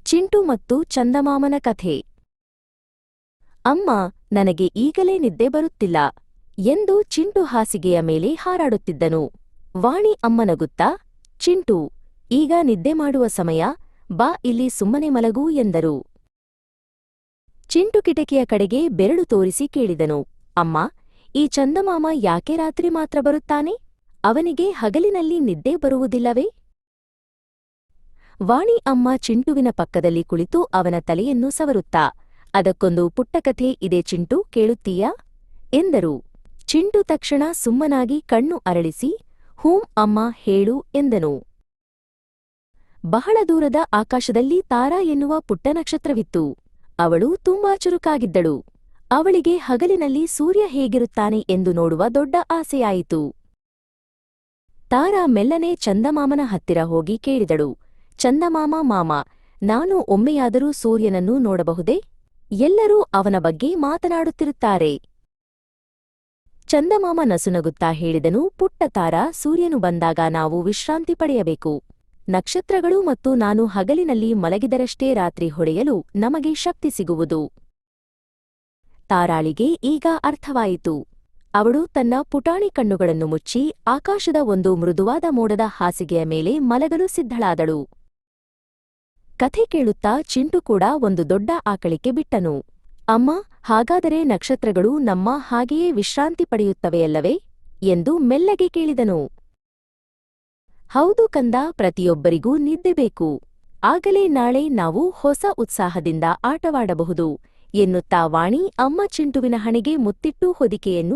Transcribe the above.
ಚಿಂಟು ಮತ್ತು ಚಂದಮಾಮನ ಕಥೆ. ಅಮ್ಮ, ನನಗೆ ಈಗಲೇ ನಿದ್ದೆ ಬರುತ್ತಿಲ್ಲ ಎಂದು ಚಿಂಟು ಹಾಸಿಗೆಯ ಮೇಲೆ ಹಾರಾಡುತ್ತಿದ್ದನು. ವಾಣಿ ಅಮ್ಮ ನಗುತ್ತಾ, ಚಿಂಟು, ಈಗ ನಿದ್ದೆ ಮಾಡುವ ಸಮಯ, ಬಾ ಇಲ್ಲಿ ಸುಮ್ಮನೆ ಮಲಗು ಎಂದರು. ಚಿಂಟು ಕಿಟಕಿಯ ಕಡೆಗೆ ಬೆರಳು ತೋರಿಸಿ ಕೇಳಿದನು, ಅಮ್ಮ, ಈ ಚಂದಮಾಮ ಯಾಕೆ ರಾತ್ರಿ ಮಾತ್ರ ಬರುತ್ತಾನೆ? ಅವನಿಗೆ ಹಗಲಿನಲ್ಲಿ ನಿದ್ದೆ ಬರುವುದಿಲ್ಲವೇ? ವಾಣಿ ಅಮ್ಮ ಚಿಂಟುವಿನ ಪಕ್ಕದಲ್ಲಿ ಕುಳಿತು ಅವನ ತಲೆಯನ್ನು ಸವರುತ್ತಾ, ಅದಕ್ಕೊಂದು ಪುಟ್ಟಕಥೆ ಇದೆ ಚಿಂಟು, ಕೇಳುತ್ತೀಯಾ ಎಂದರು. ಚಿಂಟು ತಕ್ಷಣ ಸುಮ್ಮನಾಗಿ ಕಣ್ಣು ಅರಳಿಸಿ, ಹೂಂ ಅಮ್ಮ, ಹೇಳು ಎಂದನು. ಬಹಳ ದೂರದ ಆಕಾಶದಲ್ಲಿ ತಾರಾ ಎನ್ನುವ ಪುಟ್ಟ ನಕ್ಷತ್ರವಿತ್ತು. ಅವಳು ತುಂಬಾ ಚುರುಕಾಗಿದ್ದಳು. ಅವಳಿಗೆ ಹಗಲಿನಲ್ಲಿ ಸೂರ್ಯ ಹೇಗಿರುತ್ತಾನೆ ಎಂದು ನೋಡುವ ದೊಡ್ಡ ಆಸೆಯಾಯಿತು. ತಾರಾ ಮೆಲ್ಲನೆ ಚಂದಮಾಮನ ಹತ್ತಿರ ಹೋಗಿ ಕೇಳಿದಳು, ಚಂದಮಾಮ ಮಾಮ, ನಾನು ಒಮ್ಮೆಯಾದರೂ ಸೂರ್ಯನನ್ನು ನೋಡಬಹುದೇ? ಎಲ್ಲರೂ ಅವನ ಬಗ್ಗೆ ಮಾತನಾಡುತ್ತಿರುತ್ತಾರೆ. ಚಂದಮಾಮ ನಸುನಗುತ್ತಾ ಹೇಳಿದನು, ಪುಟ್ಟ ತಾರಾ, ಸೂರ್ಯನು ಬಂದಾಗ ನಾವು ವಿಶ್ರಾಂತಿ ಪಡೆಯಬೇಕು. ನಕ್ಷತ್ರಗಳು ಮತ್ತು ನಾನು ಹಗಲಿನಲ್ಲಿ ಮಲಗಿದರಷ್ಟೇ ರಾತ್ರಿ ಹೊಡೆಯಲು ನಮಗೆ ಶಕ್ತಿ ಸಿಗುವುದು. ತಾರಾಳಿಗೆ ಈಗ ಅರ್ಥವಾಯಿತು. ಅವಳು ತನ್ನ ಪುಟಾಣಿ ಕಣ್ಣುಗಳನ್ನು ಮುಚ್ಚಿ ಆಕಾಶದ ಒಂದು ಮೃದುವಾದ ಮೋಡದ ಹಾಸಿಗೆಯ ಮೇಲೆ ಮಲಗಲು ಸಿದ್ಧಳಾದಳು. ಕಥೆ ಕೇಳುತ್ತಾ ಚಿಂಟು ಕೂಡ ಒಂದು ದೊಡ್ಡ ಆಕಳಿಕೆ ಬಿಟ್ಟನು. ಅಮ್ಮ, ಹಾಗಾದರೆ ನಕ್ಷತ್ರಗಳು ನಮ್ಮ ಹಾಗೆಯೇ ವಿಶ್ರಾಂತಿ ಪಡೆಯುತ್ತವೆಯಲ್ಲವೇ ಎಂದು ಮೆಲ್ಲಗೆ ಕೇಳಿದನು. ಹೌದು ಕಂದ, ಪ್ರತಿಯೊಬ್ಬರಿಗೂ ನಿದ್ದೆ ಬೇಕು. ಆಗಲೇ ನಾಳೆ ನಾವು ಹೊಸ ಉತ್ಸಾಹದಿಂದ ಆಟವಾಡಬಹುದು ಎನ್ನುತ್ತಾ ವಾಣಿ ಅಮ್ಮ ಚಿಂಟುವಿನ ಹಣೆಗೆ ಮುತ್ತಿಟ್ಟು ಹೊದಿಕೆಯನ್ನು